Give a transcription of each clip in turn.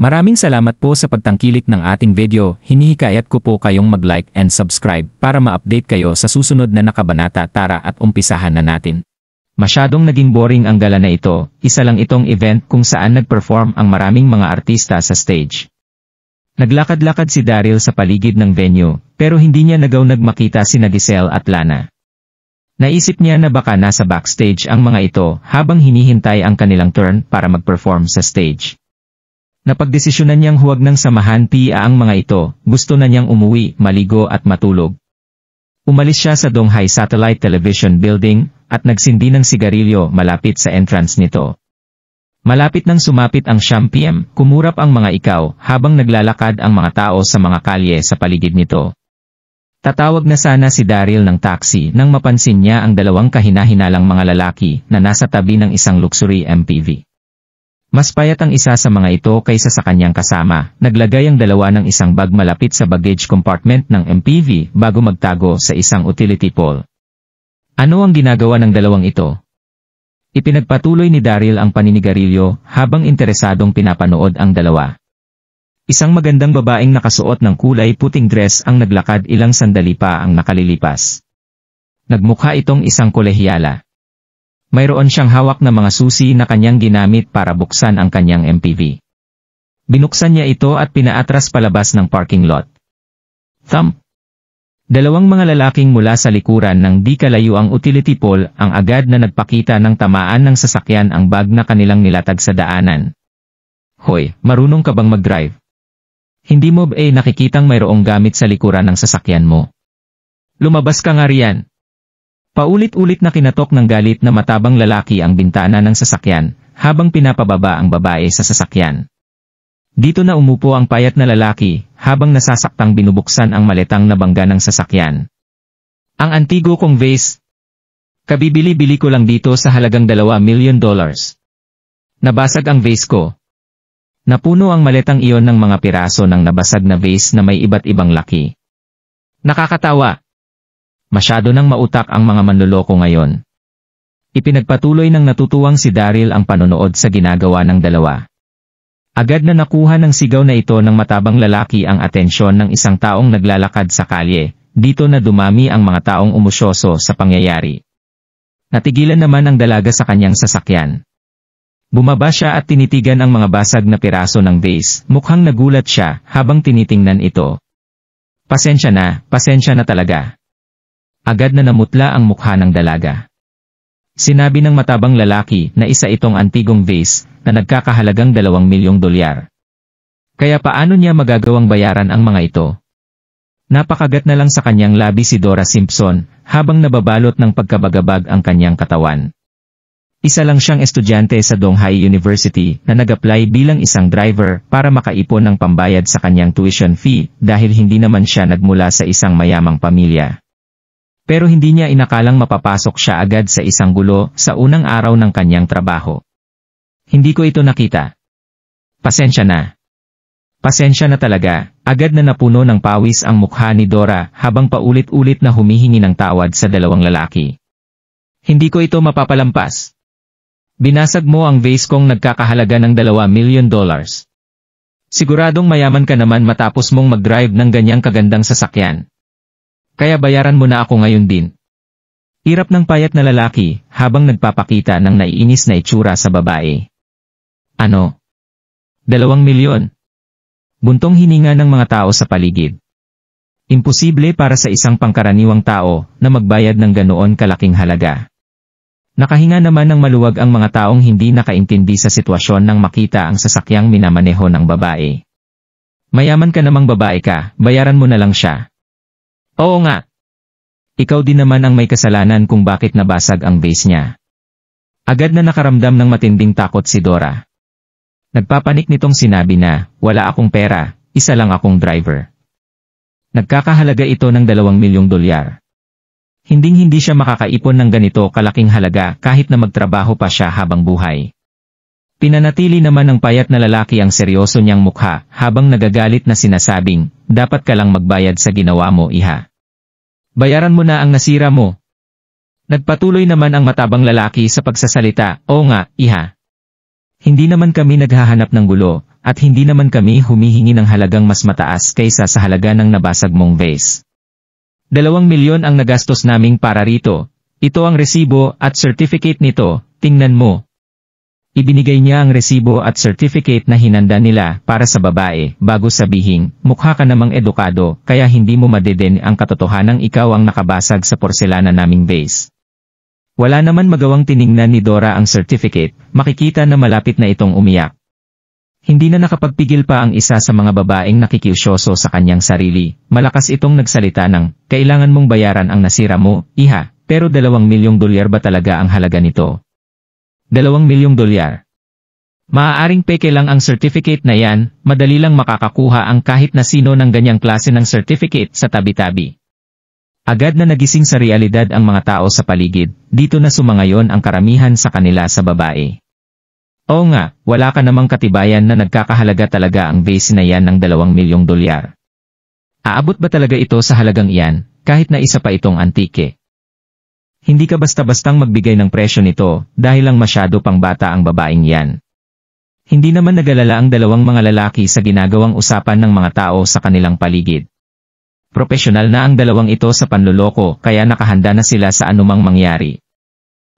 Maraming salamat po sa pagtangkilik ng ating video. Hinihikayat ko po kayong mag-like and subscribe para ma-update kayo sa susunod na nakabanata. Tara at umpisahan na natin. Masyadong naging boring ang gala na ito. Isa lang itong event kung saan nag-perform ang maraming mga artista sa stage. Naglakad-lakad si Daryl sa paligid ng venue, pero hindi niya nagmakita sina Giselle at Lana. Naisip niya na baka nasa backstage ang mga ito habang hinihintay ang kanilang turn para mag-perform sa stage. Napagdesisyonan niyang huwag nang samahan ang mga ito, gusto na niyang umuwi, maligo at matulog. Umalis siya sa Donghai Satellite Television Building at nagsindi ng sigarilyo malapit sa entrance nito. Malapit nang sumapit ang 9 PM, kumurap ang mga ikaw habang naglalakad ang mga tao sa mga kalye sa paligid nito. Tatawag na sana si Daryl ng taxi nang mapansin niya ang dalawang kahinahinalang mga lalaki na nasa tabi ng isang luxury MPV. Mas payat ang isa sa mga ito kaysa sa kanyang kasama. Naglagay ang dalawa ng isang bag malapit sa baggage compartment ng MPV bago magtago sa isang utility pole. Ano ang ginagawa ng dalawang ito? Ipinagpatuloy ni Daryl ang paninigarilyo habang interesadong pinapanood ang dalawa. Isang magandang babaeng nakasuot ng kulay puting dress ang naglakad, ilang sandali pa ang nakalilipas. Nagmukha itong isang kolehiyala. Mayroon siyang hawak na mga susi na kanyang ginamit para buksan ang kanyang MPV. Binuksan niya ito at pinaatras palabas ng parking lot. Thump! Dalawang mga lalaking mula sa likuran ng di kalayo ang utility pole ang agad na nagpakita ng tamaan ng sasakyan ang bag na kanilang nilatag sa daanan. Hoy, marunong ka bang mag-drive? Hindi mo ba nakikitang mayroong gamit sa likuran ng sasakyan mo? Lumabas ka nga riyan. Paulit-ulit na kinatok ng galit na matabang lalaki ang bintana ng sasakyan, habang pinapababa ang babae sa sasakyan. Dito na umupo ang payat na lalaki, habang nasasaktang binubuksan ang maletang nabangga ng sasakyan. Ang antigo kong vase. Kabibili-bili ko lang dito sa halagang $2 million. Nabasag ang vase ko. Napuno ang maletang iyon ng mga piraso ng nabasag na vase na may iba't ibang laki. Nakakatawa. Masyado nang mautak ang mga manloloko ngayon. Ipinagpatuloy ng natutuwang si Daryl ang panonood sa ginagawa ng dalawa. Agad na nakuha ng sigaw na ito ng matabang lalaki ang atensyon ng isang taong naglalakad sa kalye. Dito na dumami ang mga taong umusyoso sa pangyayari. Natigilan naman ang dalaga sa kanyang sasakyan. Bumaba siya at tinitigan ang mga basag na piraso ng vase. Mukhang nagulat siya habang tinitingnan ito. Pasensya na talaga. Agad na namutla ang mukha ng dalaga. Sinabi ng matabang lalaki na isa itong antigong vase na nagkakahalagang $2 milyong. Kaya paano niya magagawang bayaran ang mga ito? Napakagat na lang sa kanyang labi si Dora Simpson habang nababalot ng pagkabagabag ang kanyang katawan. Isa lang siyang estudyante sa Donghai University na nag-apply bilang isang driver para makaipon ng pambayad sa kanyang tuition fee dahil hindi naman siya nagmula sa isang mayamang pamilya. Pero hindi niya inakalang mapapasok siya agad sa isang gulo sa unang araw ng kanyang trabaho. Hindi ko ito nakita. Pasensya na talaga. Agad na napuno ng pawis ang mukha ni Dora habang paulit-ulit na humihingi ng tawad sa dalawang lalaki. Hindi ko ito mapapalampas. Binasag mo ang vase kong nagkakahalaga ng $2 million. Siguradong mayaman ka naman matapos mong mag-drive ng ganyang kagandang sasakyan. Kaya bayaran mo na ako ngayon din. Irap ng payat na lalaki habang nagpapakita ng naiinis na itsura sa babae. Ano? $2 milyon? Buntong hininga ng mga tao sa paligid. Imposible para sa isang pangkaraniwang tao na magbayad ng ganoon kalaking halaga. Nakahinga naman ng maluwag ang mga taong hindi nakaintindi sa sitwasyon nang makita ang sasakyang minamaneho ng babae. Mayaman ka namang babae ka, bayaran mo na lang siya. Oo nga. Ikaw din naman ang may kasalanan kung bakit nabasag ang vase niya. Agad na nakaramdam ng matinding takot si Dora. Nagpapanik nitong sinabi na, wala akong pera, isa lang akong driver. Nagkakahalaga ito ng $2 milyong. Hinding-hindi siya makakaipon ng ganito kalaking halaga kahit na magtrabaho pa siya habang buhay. Pinanatili naman ng payat na lalaki ang seryoso niyang mukha habang nagagalit na sinasabing, dapat ka lang magbayad sa ginawa mo, iha. Bayaran mo na ang nasira mo. Nagpatuloy naman ang matabang lalaki sa pagsasalita, oo nga, iha. Hindi naman kami naghahanap ng gulo, at hindi naman kami humihingi ng halagang mas mataas kaysa sa halaga ng nabasag mong vase. 2 milyon ang nagastos naming para rito. Ito ang resibo at certificate nito, tingnan mo. Ibinigay niya ang resibo at certificate na hinanda nila para sa babae bago sabihing, mukha ka namang edukado kaya hindi mo madeden ang katotohanang ikaw ang nakabasag sa porselana naming vase. Wala naman magawang tiningnan ni Dora ang certificate, makikita na malapit na itong umiyak. Hindi na nakapagpigil pa ang isa sa mga babaeng nakikiusyoso sa kanyang sarili. Malakas itong nagsalita ng, kailangan mong bayaran ang nasira mo, iha, pero $2 milyong ba talaga ang halaga nito? $2 milyong. Maaaring peke lang ang certificate na yan, madali lang makakakuha ang kahit na sino ng ganyang klase ng certificate sa tabi-tabi. Agad na nagising sa realidad ang mga tao sa paligid, dito na sumangayon ang karamihan sa kanila sa babae. Oo nga, wala ka namang katibayan na nagkakahalaga talaga ang vase na yan ng $2 milyong. Aabot ba talaga ito sa halagang iyan, kahit na isa pa itong antike? Hindi ka basta-bastang magbigay ng presyo nito, dahil lang masyado pang bata ang babaeng yan. Hindi naman nagalala ang dalawang mga lalaki sa ginagawang usapan ng mga tao sa kanilang paligid. Propesyonal na ang dalawang ito sa panloloko kaya nakahanda na sila sa anumang mangyari.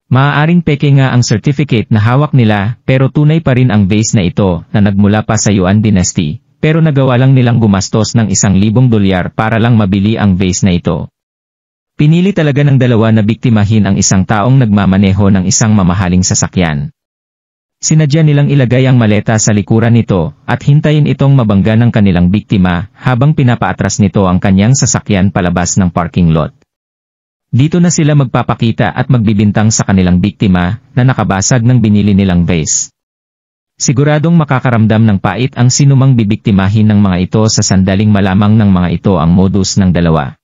Maaaring peke nga ang certificate na hawak nila pero tunay pa rin ang vase na ito na nagmula pa sa Yuan Dynasty, pero nagawa lang nilang gumastos ng $1,000 para lang mabili ang vase na ito. Pinili talaga ng dalawa na biktimahin ang isang taong nagmamaneho ng isang mamahaling sasakyan. Sinadya nilang ilagay ang maleta sa likuran nito at hintayin itong mabangga ng kanilang biktima habang pinapaatras nito ang kanyang sasakyan palabas ng parking lot. Dito na sila magpapakita at magbibintang sa kanilang biktima na nakabasag ng binili nilang vase. Siguradong makakaramdam ng pait ang sinumang bibiktimahin ng mga ito sa sandaling malamang ng mga ito ang modus ng dalawa.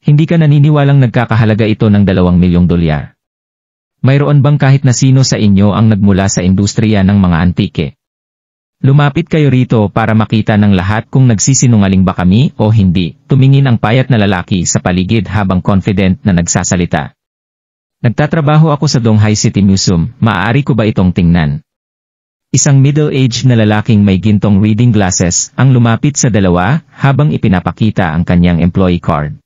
Hindi ka naniniwalang nagkakahalaga ito ng $2 milyong? Mayroon bang kahit na sino sa inyo ang nagmula sa industriya ng mga antike? Lumapit kayo rito para makita ng lahat kung nagsisinungaling ba kami o hindi, tumingin ang payat na lalaki sa paligid habang confident na nagsasalita. Nagtatrabaho ako sa Donghai City Museum, maaari ko ba itong tingnan? Isang middle-aged na lalaking may gintong reading glasses ang lumapit sa dalawa habang ipinapakita ang kanyang employee card.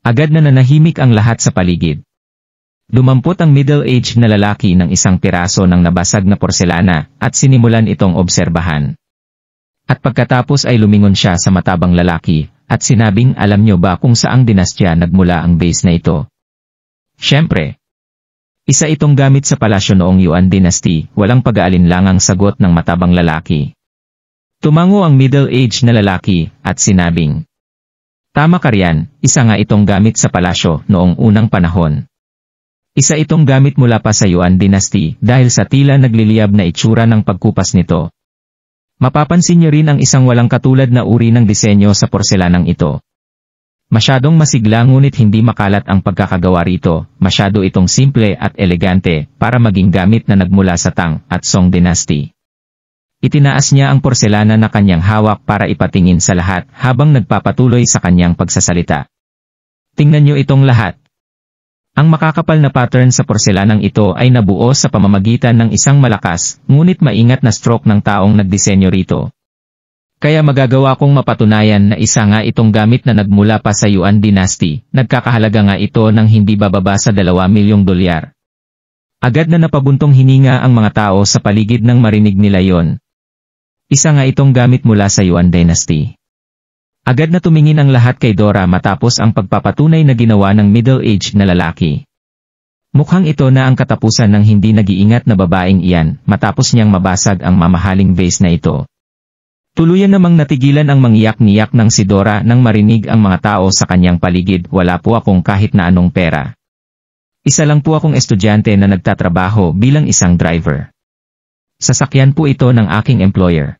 Agad na nanahimik ang lahat sa paligid. Dumampot ang middle-aged na lalaki ng isang piraso ng nabasag na porselana at sinimulan itong obserbahan. At pagkatapos ay lumingon siya sa matabang lalaki at sinabing alam nyo ba kung saang dinastya nagmula ang vase na ito? Siyempre. Isa itong gamit sa palasyo noong Yuan Dynasty, walang pag-aalinlangang sagot ng matabang lalaki. Tumango ang middle-aged na lalaki at sinabing, tama ka riyan, isa nga itong gamit sa palasyo noong unang panahon. Isa itong gamit mula pa sa Yuan Dynasty dahil sa tila nagliliyab na itsura ng pagkupas nito. Mapapansin niyo rin ang isang walang katulad na uri ng disenyo sa porselanang ito. Masyadong masigla ngunit hindi makalat ang pagkakagawa rito, masyado itong simple at elegante para maging gamit na nagmula sa Tang at Song Dynasty. Itinaas niya ang porselana na kanyang hawak para ipatingin sa lahat habang nagpapatuloy sa kanyang pagsasalita. Tingnan niyo itong lahat. Ang makakapal na pattern sa porselanang ito ay nabuo sa pamamagitan ng isang malakas, ngunit maingat na stroke ng taong nagdisenyo rito. Kaya magagawa kong mapatunayan na isa nga itong gamit na nagmula pa sa Yuan Dynasty, nagkakahalaga nga ito ng hindi bababa sa $2 milyong. Agad na napabuntong hininga ang mga tao sa paligid nang marinig nila yon. Isa nga itong gamit mula sa Yuan Dynasty. Agad na tumingin ang lahat kay Dora matapos ang pagpapatunay na ginawa ng middle-aged na lalaki. Mukhang ito na ang katapusan ng hindi nag-iingat na babaeng iyan matapos niyang mabasag ang mamahaling vase na ito. Tuluyan namang natigilan ang mangiyak-ngiyak ng si Dora nang marinig ang mga tao sa kanyang paligid, wala po akong kahit na anong pera. Isa lang po akong estudyante na nagtatrabaho bilang isang driver. Sasakyan po ito ng aking employer.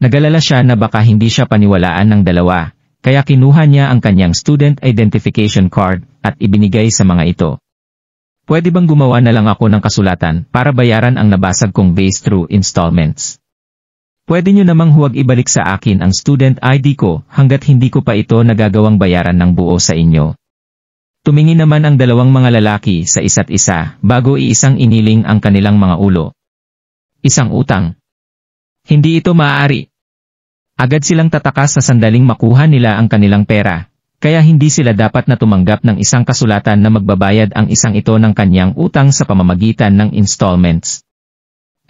Nagalala siya na baka hindi siya paniwalaan ng dalawa, kaya kinuha niya ang kanyang student identification card at ibinigay sa mga ito. Pwede bang gumawa na lang ako ng kasulatan para bayaran ang nabasag kong vase through installments? Pwede nyo namang huwag ibalik sa akin ang student ID ko hanggat hindi ko pa ito nagagawang bayaran ng buo sa inyo. Tumingin naman ang dalawang mga lalaki sa isa't isa bago iisang iniling ang kanilang mga ulo. Isang utang. Hindi ito maaari. Agad silang tatakas sa sandaling makuha nila ang kanilang pera, kaya hindi sila dapat na tumanggap ng isang kasulatan na magbabayad ang isang ito ng kanyang utang sa pamamagitan ng installments.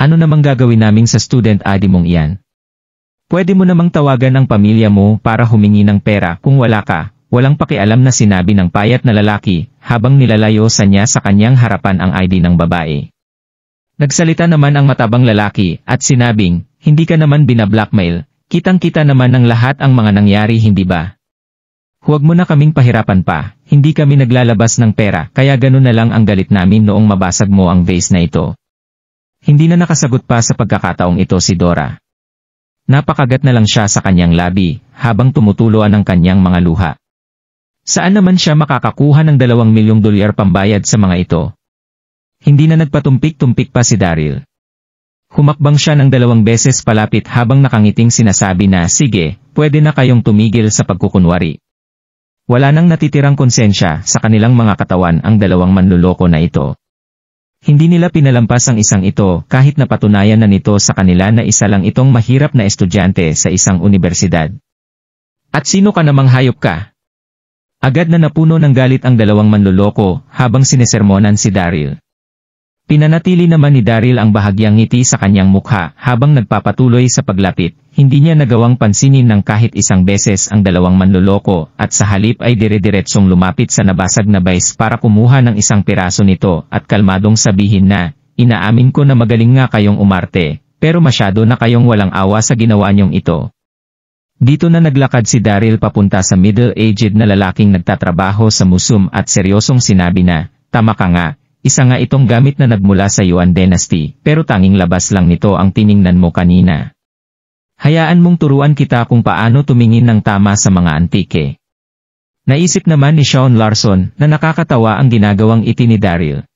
Ano namang gagawin namin sa student ID mong iyan? Pwede mo namang tawagan ang pamilya mo para humingi ng pera kung wala ka. Walang pakialam na sinabi ng payat na lalaki habang nilalayo sa niya sa kanyang harapan ang ID ng babae. Nagsalita naman ang matabang lalaki at sinabing, hindi ka naman binablockmail, kitang-kita naman ng lahat ang mga nangyari hindi ba? Huwag mo na kaming pahirapan pa, hindi kami naglalabas ng pera kaya ganun na lang ang galit namin noong mabasag mo ang vase na ito. Hindi na nakasagot pa sa pagkakataong ito si Dora. Napakagat na lang siya sa kanyang labi habang tumutuluan ang kanyang mga luha. Saan naman siya makakakuha ng $2 milyong pambayad sa mga ito? Hindi na nagpatumpik-tumpik pa si Daryl. Humakbang siya ng 2 beses palapit habang nakangiting sinasabi na sige, pwede na kayong tumigil sa pagkukunwari. Wala nang natitirang konsensya sa kanilang mga katawan ang 2 manluloko na ito. Hindi nila pinalampas ang isang ito kahit napatunayan na nito sa kanila na isa lang itong mahirap na estudyante sa isang universidad. At sino ka namang hayop ka? Agad na napuno ng galit ang 2 manluloko habang sinesermonan si Daryl. Pinanatili naman ni Daryl ang bahagyang ngiti sa kanyang mukha habang nagpapatuloy sa paglapit. Hindi niya nagawang pansinin ng kahit isang beses ang 2 manluloko at sa halip ay dire-diretsong lumapit sa nabasag na vase para kumuha ng isang piraso nito at kalmadong sabihin na, inaamin ko na magaling nga kayong umarte, pero masyado na kayong walang awa sa ginawa niyong ito. Dito na naglakad si Daryl papunta sa middle-aged na lalaking nagtatrabaho sa museum at seryosong sinabi na, tama ka nga, isa nga itong gamit na nagmula sa Yuan Dynasty, pero tanging labas lang nito ang tiningnan mo kanina. Hayaan mong turuan kita kung paano tumingin ng tama sa mga antike. Naisip naman ni Sean Larson na nakakatawa ang ginagawang iti ni Daryl.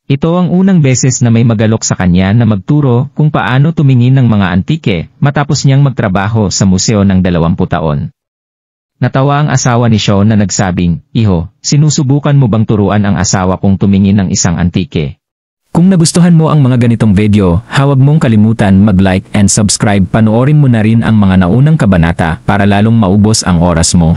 Ito ang unang beses na may magalok sa kanya na magturo kung paano tumingin ng mga antike matapos niyang magtrabaho sa museo ng 20 taon. Natawa ang asawa ni Sean na nagsabing, Iho, sinusubukan mo bang turuan ang asawa kong tumingin ng isang antike? Kung nagustuhan mo ang mga ganitong video, huwag mong kalimutan mag-like and subscribe. Panoorin mo na rin ang mga naunang kabanata para lalong maubos ang oras mo.